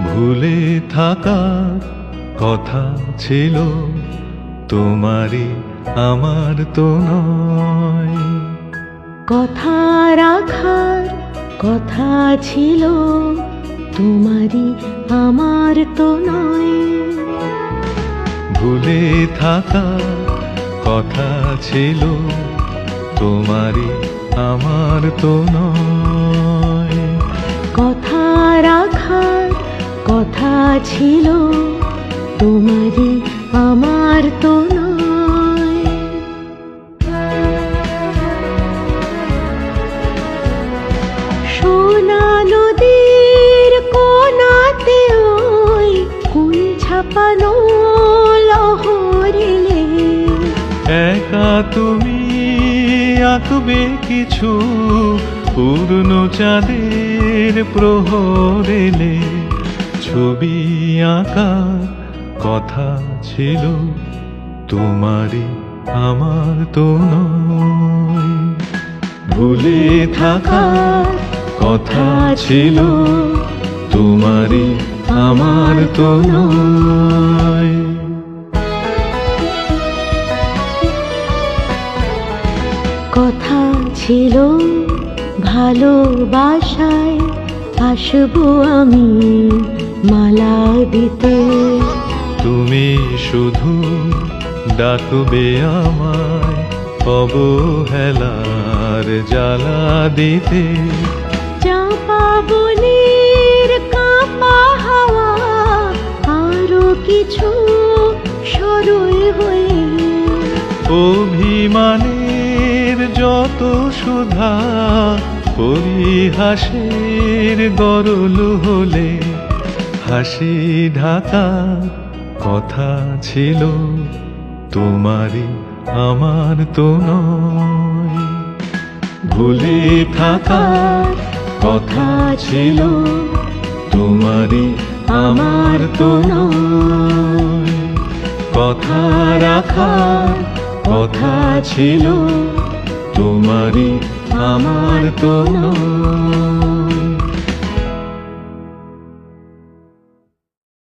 ভুলে থাকার কথা ছিল, তোমারই আমার তো নয়। কথা রাখার কথা ছিল, তোমারই আমার তো নয়। ভুলে থাকার কথা ছিল, তোমারই আমার তো নয়। কথা রাখার কথা ছিল, তোমারই আমার তো নয়। সোনা নদীর কোনাতে ওই কোন ছাপানো লহরিলে, একা তুমি আঁকবে কিছু পূর্ণ চাঁদের প্রহরেলে। ছবি আঁকার কথা ছিল, তোমারই আমার তো নয়। ভুলে থাকার কথা ছিল, তোমারই আমার তো নয়। কথা ছিল ভালোবাসায় আসবো আমি মালা দিতে। তুমি শুধু ডাকবে আমায় অবহেলার জ্বালা দিতে। চাপা বনের কাঁপা হাওয়া আরো কিছু সরল হয়ে, অভিমানের যত সুধা পরিহাসের গরল হলে। হাসি ঢাকা কথা ছিল, তোমারই আমার তো নয়। ভুলে থাকার কথা ছিল, তোমারই আমার তো নয়। কথা রাখার কথা ছিল, তোমারই আমার তো নয়।